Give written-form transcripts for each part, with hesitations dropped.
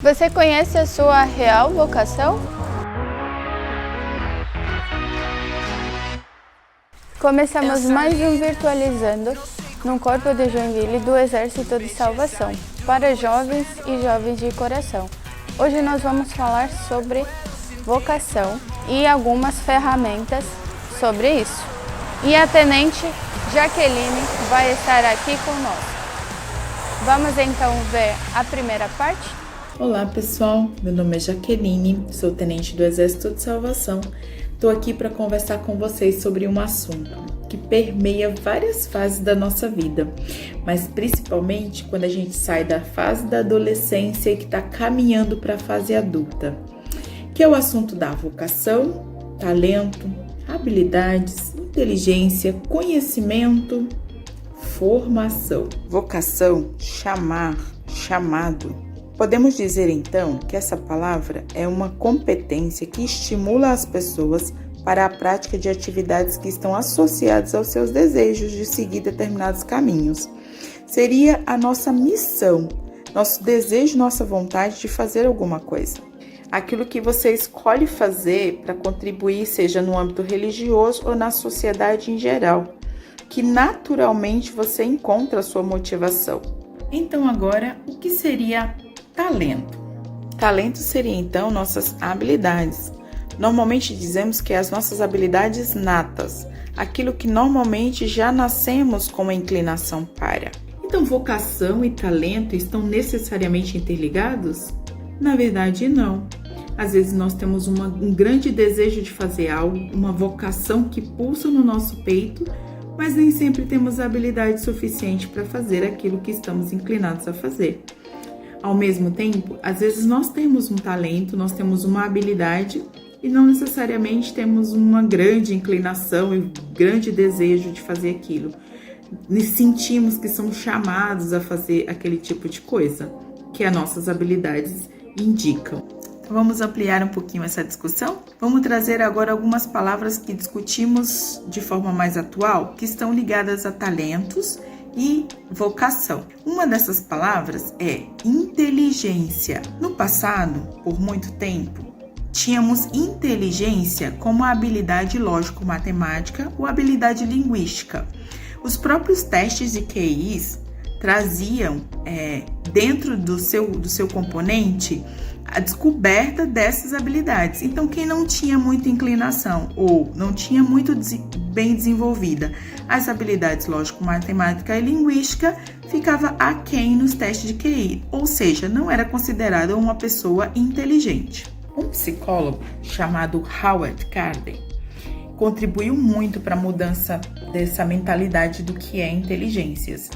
Você conhece a sua real vocação? Começamos mais um Virtualizando no Corpo de Joinville do Exército de Salvação, para jovens e jovens de coração. Hoje nós vamos falar sobre vocação e algumas ferramentas sobre isso. E a Tenente Jaqueline vai estar aqui conosco. Vamos então ver a primeira parte? Olá pessoal, meu nome é Jaqueline, sou tenente do Exército de Salvação. Estou aqui para conversar com vocês sobre um assunto que permeia várias fases da nossa vida, mas principalmente quando a gente sai da fase da adolescência e que está caminhando para a fase adulta, que é o assunto da vocação, talento, habilidades, inteligência, conhecimento, formação. Vocação, chamar, chamado. Podemos dizer então que essa palavra é uma competência que estimula as pessoas para a prática de atividades que estão associadas aos seus desejos de seguir determinados caminhos. Seria a nossa missão, nosso desejo, nossa vontade de fazer alguma coisa. Aquilo que você escolhe fazer para contribuir, seja no âmbito religioso ou na sociedade em geral, que naturalmente você encontra a sua motivação. Então agora, o que seria talento? Talento seria então nossas habilidades. Normalmente dizemos que as nossas habilidades natas, aquilo que normalmente já nascemos com uma inclinação para. Então vocação e talento estão necessariamente interligados? Na verdade não. Às vezes nós temos um grande desejo de fazer algo, uma vocação que pulsa no nosso peito, mas nem sempre temos a habilidade suficiente para fazer aquilo que estamos inclinados a fazer. Ao mesmo tempo, às vezes nós temos um talento, nós temos uma habilidade e não necessariamente temos uma grande inclinação e grande desejo de fazer aquilo. Sentimos que somos chamados a fazer aquele tipo de coisa que as nossas habilidades indicam. Vamos ampliar um pouquinho essa discussão? Vamos trazer agora algumas palavras que discutimos de forma mais atual, que estão ligadas a talentos e vocação. Uma dessas palavras é inteligência. No passado, por muito tempo, tínhamos inteligência como a habilidade lógico-matemática ou habilidade linguística. Os próprios testes de QIs traziam dentro do seu componente a descoberta dessas habilidades. Então, quem não tinha muita inclinação ou não tinha muito bem desenvolvida as habilidades lógico-matemática e linguística, ficava aquém nos testes de QI, ou seja, não era considerada uma pessoa inteligente. Um psicólogo chamado Howard Gardner contribuiu muito para a mudança dessa mentalidade do que é inteligências.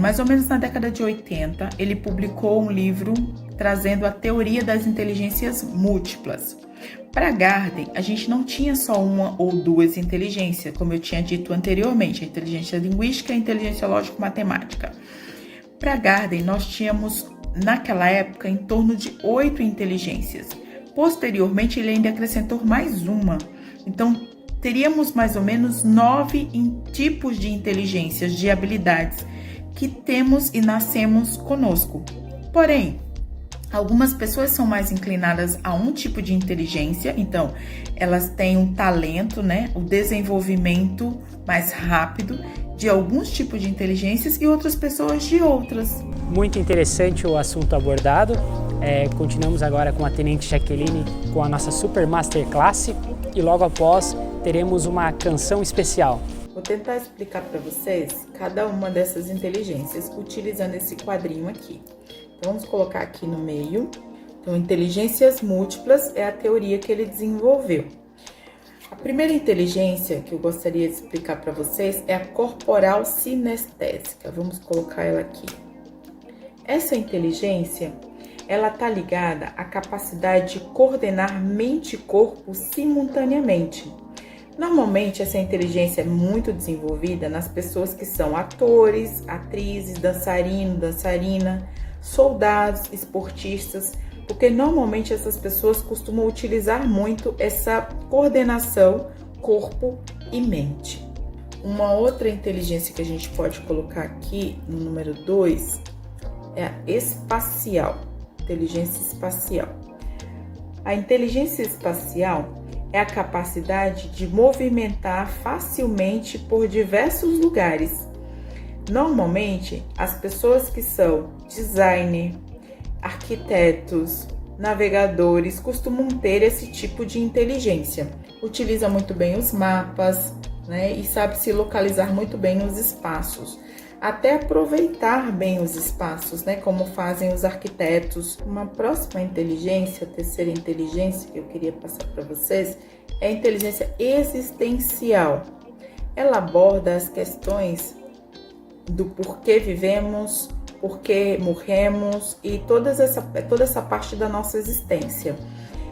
Mais ou menos na década de 80, ele publicou um livro trazendo a teoria das inteligências múltiplas. Para Gardner, a gente não tinha só uma ou duas inteligências, como eu tinha dito anteriormente, a inteligência linguística e a inteligência lógico-matemática. Para Gardner, nós tínhamos, naquela época, em torno de 8 inteligências. Posteriormente, ele ainda acrescentou mais uma. Então, teríamos mais ou menos 9 tipos de inteligências, de habilidades, que temos e nascemos conosco. Porém, algumas pessoas são mais inclinadas a um tipo de inteligência, então elas têm um talento, o desenvolvimento mais rápido de alguns tipos de inteligências e outras pessoas de outras. Muito interessante o assunto abordado. Continuamos agora com a Tenente Jaqueline com a nossa Super Masterclass e logo após teremos uma canção especial. Vou tentar explicar para vocês cada uma dessas inteligências utilizando esse quadrinho aqui. Então, vamos colocar aqui no meio. Então, inteligências múltiplas é a teoria que ele desenvolveu. A primeira inteligência que eu gostaria de explicar para vocês é a corporal sinestésica. Vamos colocar ela aqui. Essa inteligência, ela está ligada à capacidade de coordenar mente e corpo simultaneamente. Normalmente, essa inteligência é muito desenvolvida nas pessoas que são atores, atrizes, dançarino, dançarina, soldados, esportistas, porque normalmente essas pessoas costumam utilizar muito essa coordenação corpo e mente. Uma outra inteligência que a gente pode colocar aqui no número 2 é a espacial. inteligência espacial. A inteligência espacial é a capacidade de movimentar facilmente por diversos lugares. Normalmente, as pessoas que são designer, arquitetos, navegadores costumam ter esse tipo de inteligência. Utiliza muito bem os mapas, né, e sabe se localizar muito bem nos espaços. Até aproveitar bem os espaços, né, como fazem os arquitetos. Uma próxima inteligência, a terceira inteligência que eu queria passar para vocês, é a inteligência existencial. Ela aborda as questões do porquê vivemos, porquê morremos e toda essa parte da nossa existência.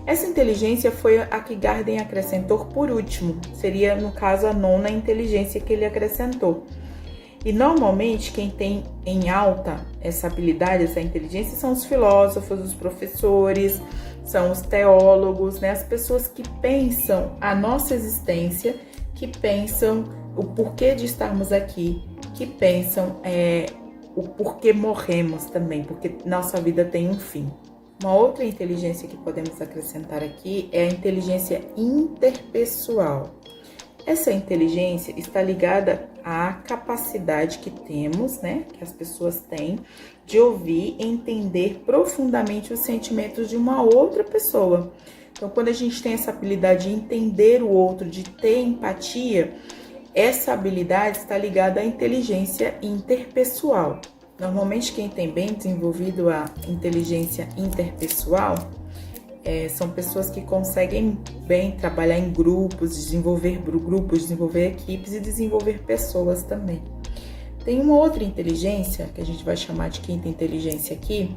Essa inteligência foi a que Gardner acrescentou por último, seria no caso a nona inteligência que ele acrescentou. E normalmente quem tem em alta essa habilidade, essa inteligência, são os filósofos, os professores, são os teólogos, né? As pessoas que pensam a nossa existência, que pensam o porquê de estarmos aqui, que pensam o porquê morremos também, porque nossa vida tem um fim. Uma outra inteligência que podemos acrescentar aqui é a inteligência interpessoal. Essa inteligência está ligada à capacidade que temos, né, que as pessoas têm, de ouvir e entender profundamente os sentimentos de uma outra pessoa. Então, quando a gente tem essa habilidade de entender o outro, de ter empatia, essa habilidade está ligada à inteligência interpessoal. Normalmente, quem tem bem desenvolvido a inteligência interpessoal são pessoas que conseguem bem trabalhar em grupos, desenvolver equipes e desenvolver pessoas também. Tem uma outra inteligência, que a gente vai chamar de quinta inteligência aqui,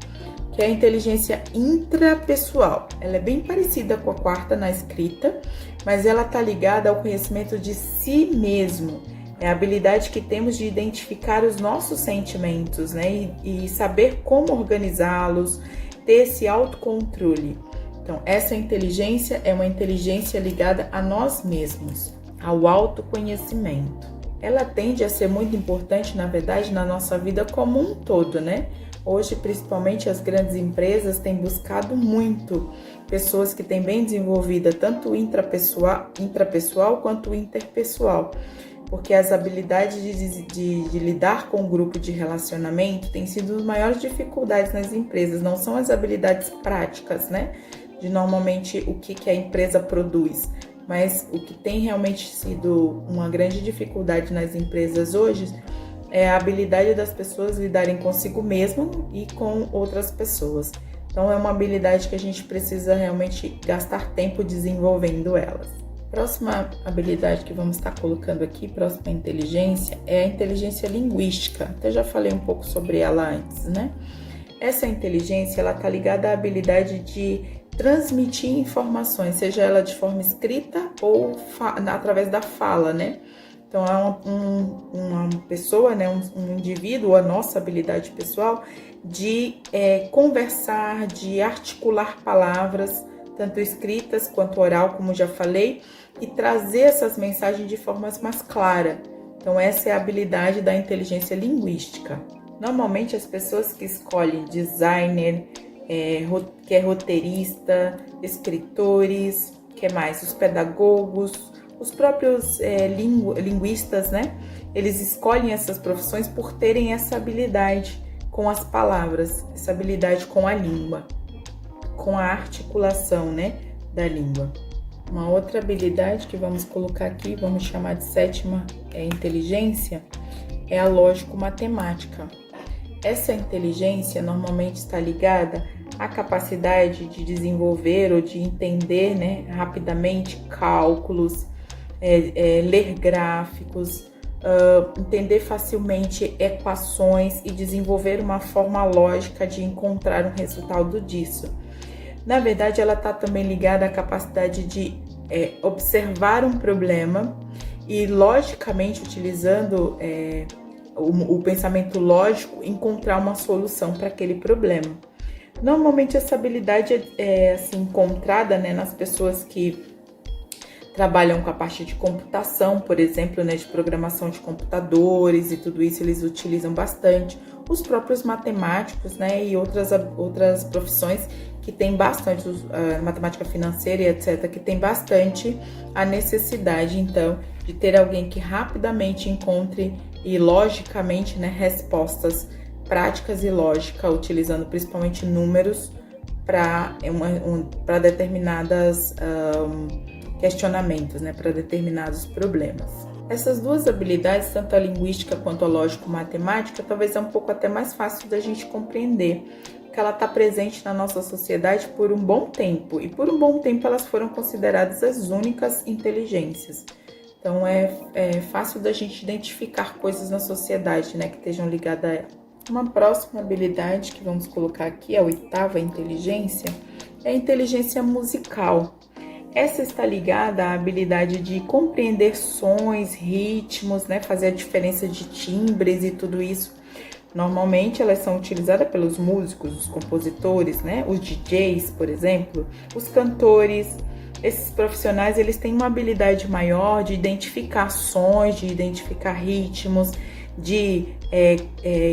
que é a inteligência intrapessoal. Ela é bem parecida com a quarta na escrita, mas ela está ligada ao conhecimento de si mesmo. É a habilidade que temos de identificar os nossos sentimentos, né? E saber como organizá-los, ter esse autocontrole. Então, essa inteligência é uma inteligência ligada a nós mesmos, ao autoconhecimento. Ela tende a ser muito importante, na verdade, na nossa vida como um todo, né? Hoje, principalmente, as grandes empresas têm buscado muito pessoas que têm bem desenvolvida tanto o intrapessoal quanto o interpessoal, porque as habilidades de lidar com o grupo de relacionamento têm sido as maiores dificuldades nas empresas, não são as habilidades práticas, né? De normalmente o que a empresa produz, mas o que tem realmente sido uma grande dificuldade nas empresas hoje é a habilidade das pessoas lidarem consigo mesmo e com outras pessoas. Então é uma habilidade que a gente precisa realmente gastar tempo desenvolvendo elas. Próxima habilidade que vamos estar colocando aqui, próxima inteligência, é a inteligência linguística. Até já falei um pouco sobre ela antes, né? Essa inteligência, ela está ligada à habilidade de transmitir informações, seja ela de forma escrita ou através da fala, né? Então, é uma pessoa, né, um indivíduo, a nossa habilidade pessoal de conversar, de articular palavras, tanto escritas quanto oral, como já falei, e trazer essas mensagens de forma mais clara. Então, essa é a habilidade da inteligência linguística. Normalmente, as pessoas que escolhem designer, que é roteirista, escritores, que mais? Os pedagogos, os próprios linguistas, né? Eles escolhem essas profissões por terem essa habilidade com as palavras, essa habilidade com a língua, com a articulação, né, da língua. Uma outra habilidade que vamos colocar aqui, vamos chamar de sétima inteligência, é a lógico-matemática. Essa inteligência normalmente está ligada à capacidade de desenvolver ou de entender, né, rapidamente cálculos, ler gráficos, entender facilmente equações e desenvolver uma forma lógica de encontrar um resultado disso. Na verdade, ela está também ligada à capacidade de observar um problema e, logicamente, utilizando o pensamento lógico, encontrar uma solução para aquele problema. Normalmente, essa habilidade é assim, encontrada, né, nas pessoas que trabalham com a parte de computação, por exemplo, né, de programação de computadores e tudo isso eles utilizam bastante, os próprios matemáticos, né, e outras profissões que tem bastante, matemática financeira e etc., que tem bastante a necessidade, então, de ter alguém que rapidamente encontre e logicamente, né, respostas práticas e lógica, utilizando principalmente números para determinados questionamentos, né, para determinados problemas. Essas duas habilidades, tanto a linguística quanto a lógico-matemática, talvez é um pouco até mais fácil da gente compreender, porque ela está presente na nossa sociedade por um bom tempo, e por um bom tempo elas foram consideradas as únicas inteligências. Então é fácil da gente identificar coisas na sociedade, né, que estejam ligadas a ela. Uma próxima habilidade que vamos colocar aqui, a oitava inteligência, é a inteligência musical. Essa está ligada à habilidade de compreender sons, ritmos, né, fazer a diferença de timbres e tudo isso. Normalmente elas são utilizadas pelos músicos, os compositores, né, os DJs, por exemplo, os cantores. Esses profissionais, eles têm uma habilidade maior de identificar sons, de identificar ritmos, de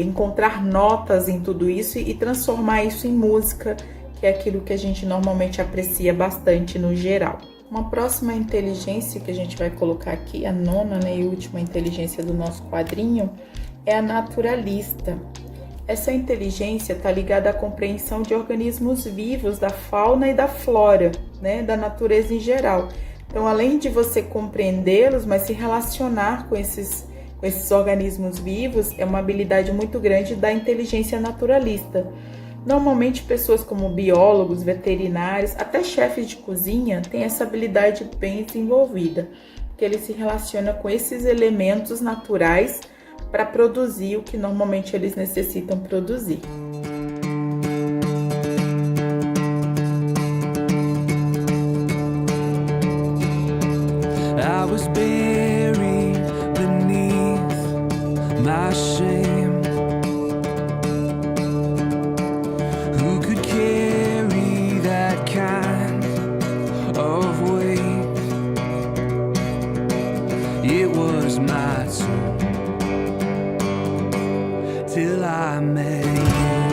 encontrar notas em tudo isso e transformar isso em música, que é aquilo que a gente normalmente aprecia bastante no geral. Uma próxima inteligência que a gente vai colocar aqui, a nona, né, e última inteligência do nosso quadrinho, é a naturalista. Essa inteligência está ligada à compreensão de organismos vivos, da fauna e da flora, né, da natureza em geral. Então, além de você compreendê-los, mas se relacionar com esses organismos vivos, é uma habilidade muito grande da inteligência naturalista. Normalmente, pessoas como biólogos, veterinários, até chefes de cozinha têm essa habilidade bem desenvolvida, porque ele se relaciona com esses elementos naturais para produzir o que normalmente eles necessitam produzir. I was buried beneath my shame. Who could carry that kind of weight? It was my turn till I met you.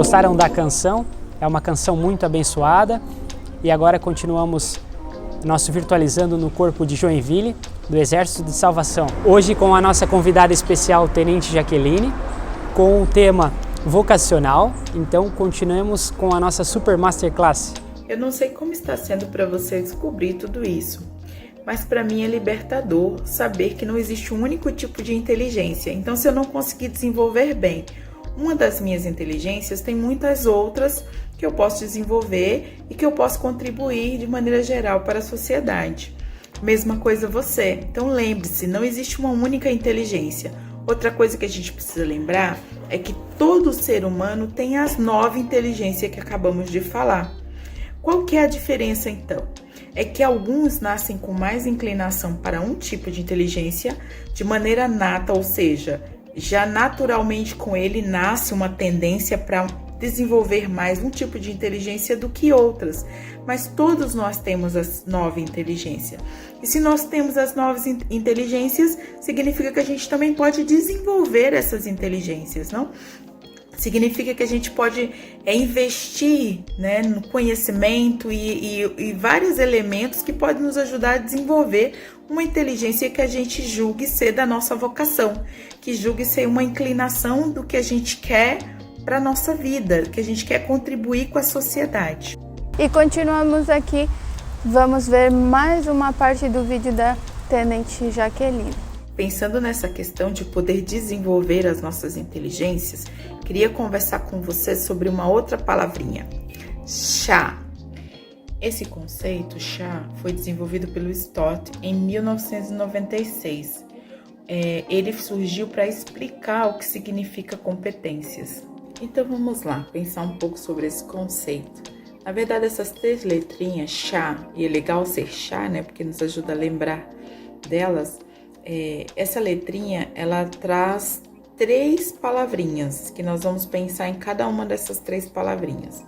Gostaram da canção? É uma canção muito abençoada. E agora continuamos nosso Virtualizando no Corpo de Joinville, do Exército de Salvação. Hoje com a nossa convidada especial, Tenente Jaqueline, com o tema vocacional. Então continuemos com a nossa Super Masterclass. Eu não sei como está sendo para você descobrir tudo isso, mas para mim é libertador saber que não existe um único tipo de inteligência. Então, se eu não conseguir desenvolver bem uma das minhas inteligências, tem muitas outras que eu posso desenvolver e que eu posso contribuir de maneira geral para a sociedade. Mesma coisa você. Então lembre-se, não existe uma única inteligência. Outra coisa que a gente precisa lembrar é que todo ser humano tem as 9 inteligências que acabamos de falar. Qual que é a diferença então? É que alguns nascem com mais inclinação para um tipo de inteligência de maneira nata, ou seja, já naturalmente com ele nasce uma tendência para desenvolver mais um tipo de inteligência do que outras, mas todos nós temos as 9 inteligências. E se nós temos as 9 inteligências, significa que a gente também pode desenvolver essas inteligências, não? Significa que a gente pode investir, né, no conhecimento e vários elementos que podem nos ajudar a desenvolver uma inteligência que a gente julgue ser da nossa vocação, que julgue ser uma inclinação do que a gente quer para a nossa vida, que a gente quer contribuir com a sociedade. E continuamos aqui, vamos ver mais uma parte do vídeo da Tenente Jaqueline. Pensando nessa questão de poder desenvolver as nossas inteligências, queria conversar com você sobre uma outra palavrinha, chá. Esse conceito, chá, foi desenvolvido pelo Stott em 1996. Ele surgiu para explicar o que significa competências. Então vamos lá, pensar um pouco sobre esse conceito. Na verdade, essas 3 letrinhas, chá, e é legal ser chá, né, porque nos ajuda a lembrar delas. Essa letrinha, ela traz 3 palavrinhas, que nós vamos pensar em cada uma dessas 3 palavrinhas.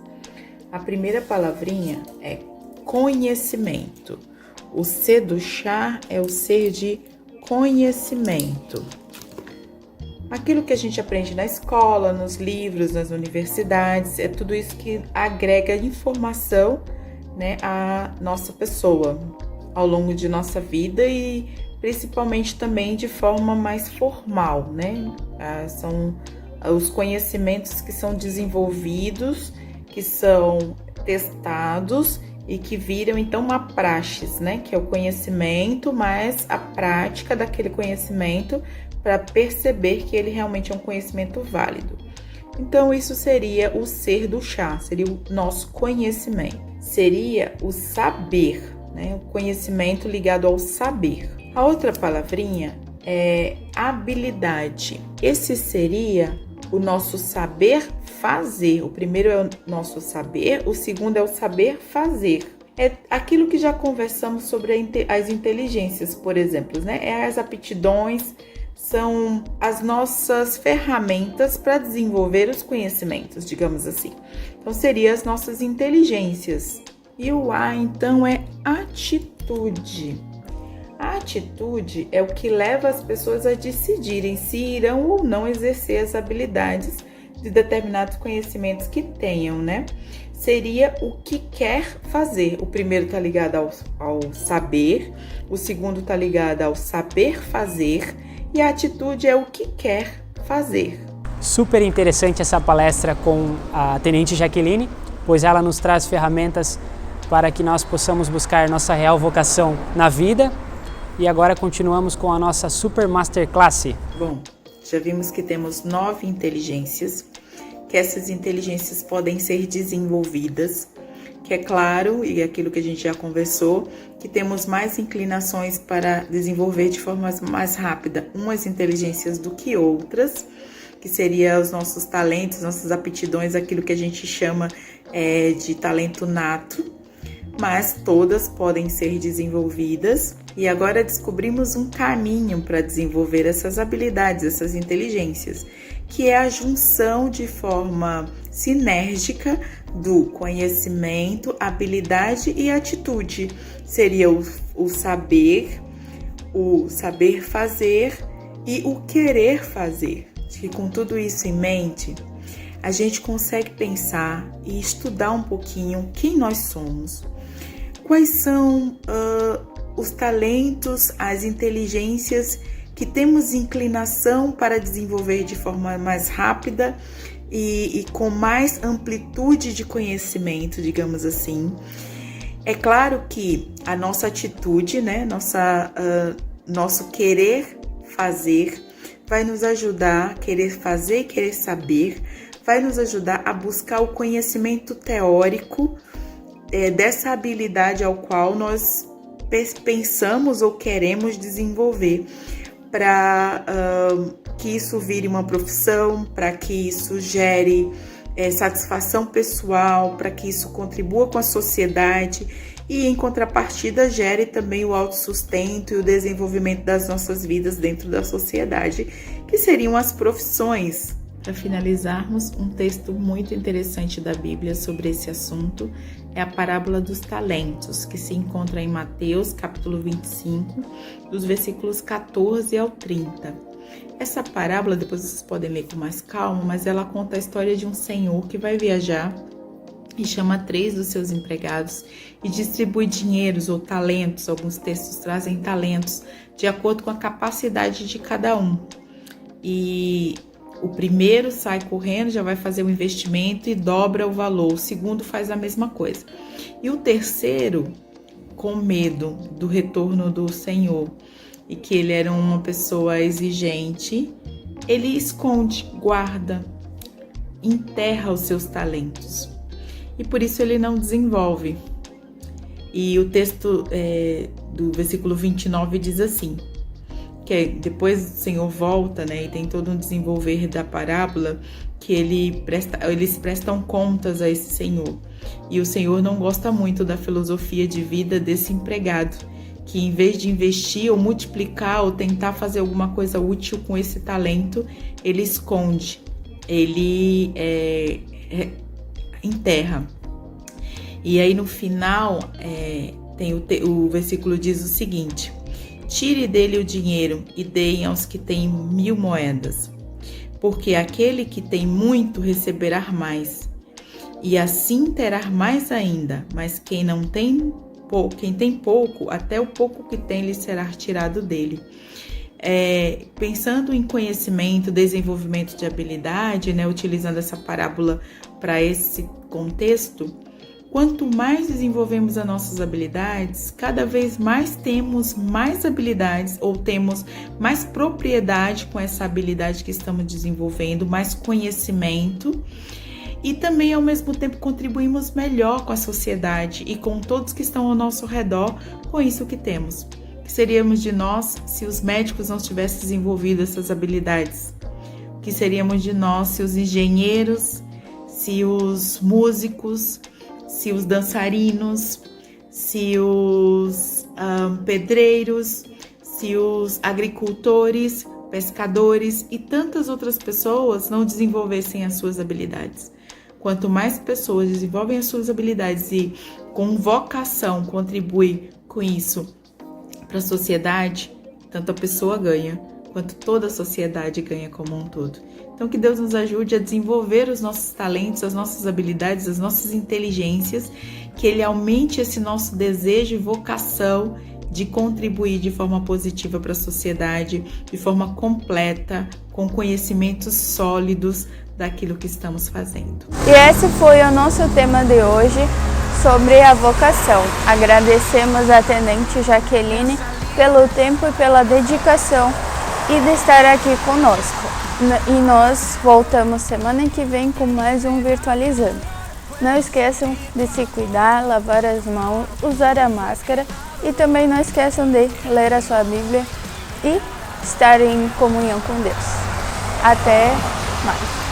A primeira palavrinha é conhecimento. O C do chá é o C de conhecimento. Aquilo que a gente aprende na escola, nos livros, nas universidades, é tudo isso que agrega informação, né, à nossa pessoa ao longo de nossa vida e principalmente também de forma mais formal, né? São os conhecimentos que são desenvolvidos, que são testados e que viram então uma praxis, né? Que é o conhecimento mais a prática daquele conhecimento para perceber que ele realmente é um conhecimento válido. Então isso seria o ser do chá, seria o nosso conhecimento. Seria o saber, né? O conhecimento ligado ao saber. A outra palavrinha é habilidade. Esse seria o nosso saber fazer. O primeiro é o nosso saber, o segundo é o saber fazer. É aquilo que já conversamos sobre as inteligências, por exemplo, né? As aptidões são as nossas ferramentas para desenvolver os conhecimentos, digamos assim. Então, seriam as nossas inteligências. E o A, então, é atitude. A atitude é o que leva as pessoas a decidirem se irão ou não exercer as habilidades de determinados conhecimentos que tenham, né? Seria o que quer fazer. O primeiro está ligado ao saber, o segundo está ligado ao saber fazer e a atitude é o que quer fazer. Super interessante essa palestra com a Tenente Jaqueline, pois ela nos traz ferramentas para que nós possamos buscar nossa real vocação na vida. E agora continuamos com a nossa Super Masterclass. Bom, já vimos que temos 9 inteligências, que essas inteligências podem ser desenvolvidas, que é claro, e aquilo que a gente já conversou, que temos mais inclinações para desenvolver de forma mais rápida umas inteligências do que outras, que seriam os nossos talentos, nossas aptidões, aquilo que a gente chama de talento nato, mas todas podem ser desenvolvidas. E agora descobrimos um caminho para desenvolver essas habilidades, essas inteligências, que é a junção de forma sinérgica do conhecimento, habilidade e atitude. Seria o saber fazer e o querer fazer. Acho que com tudo isso em mente, a gente consegue pensar e estudar um pouquinho quem nós somos, quais são os talentos, as inteligências que temos inclinação para desenvolver de forma mais rápida e com mais amplitude de conhecimento, digamos assim. É claro que a nossa atitude, né, nosso querer fazer, vai nos ajudar, querer fazer e querer saber, vai nos ajudar a buscar o conhecimento teórico dessa habilidade ao qual nós pensamos ou queremos desenvolver, para que isso vire uma profissão, para que isso gere satisfação pessoal, para que isso contribua com a sociedade e, em contrapartida, gere também o autossustento e o desenvolvimento das nossas vidas dentro da sociedade, que seriam as profissões. Para finalizarmos, um texto muito interessante da Bíblia sobre esse assunto é a parábola dos talentos, que se encontra em Mateus, capítulo 25, dos versículos 14 ao 30. Essa parábola, depois vocês podem ler com mais calma, mas ela conta a história de um senhor que vai viajar e chama 3 dos seus empregados e distribui dinheiros ou talentos. Alguns textos trazem talentos de acordo com a capacidade de cada um. E o primeiro sai correndo, já vai fazer o investimento e dobra o valor. O segundo faz a mesma coisa. E o terceiro, com medo do retorno do Senhor e que ele era uma pessoa exigente, ele esconde, guarda, enterra os seus talentos. E por isso ele não desenvolve. E o texto do versículo 29 diz assim, que depois o Senhor volta, né, e tem todo um desenvolver da parábola, que eles prestam contas a esse Senhor. E o Senhor não gosta muito da filosofia de vida desse empregado, que em vez de investir ou multiplicar ou tentar fazer alguma coisa útil com esse talento, ele esconde, ele enterra. E aí no final, o versículo diz o seguinte: tire dele o dinheiro e deem aos que têm 1000 moedas, porque aquele que tem muito receberá mais, e assim terá mais ainda, mas quem tem pouco, até o pouco que tem lhe será tirado dele. Pensando em conhecimento, desenvolvimento de habilidade, né, utilizando essa parábola para esse contexto, quanto mais desenvolvemos as nossas habilidades, cada vez mais temos mais habilidades ou temos mais propriedade com essa habilidade que estamos desenvolvendo, mais conhecimento, e também ao mesmo tempo contribuímos melhor com a sociedade e com todos que estão ao nosso redor com isso que temos. O que seríamos de nós se os médicos não tivessem desenvolvido essas habilidades? O que seríamos de nós se os engenheiros, se os músicos, se os dançarinos, se os pedreiros, se os agricultores, pescadores e tantas outras pessoas não desenvolvessem as suas habilidades? Quanto mais pessoas desenvolvem as suas habilidades e com vocação contribuem com isso para a sociedade, tanto a pessoa ganha, quanto toda a sociedade ganha como um todo. Então, que Deus nos ajude a desenvolver os nossos talentos, as nossas habilidades, as nossas inteligências, que Ele aumente esse nosso desejo e vocação de contribuir de forma positiva para a sociedade, de forma completa, com conhecimentos sólidos daquilo que estamos fazendo. E esse foi o nosso tema de hoje sobre a vocação. Agradecemos a Tenente Jaqueline pelo tempo e pela dedicação e de estar aqui conosco. E nós voltamos semana que vem com mais um Virtualizando. Não esqueçam de se cuidar, lavar as mãos, usar a máscara e também não esqueçam de ler a sua Bíblia e estar em comunhão com Deus. Até mais!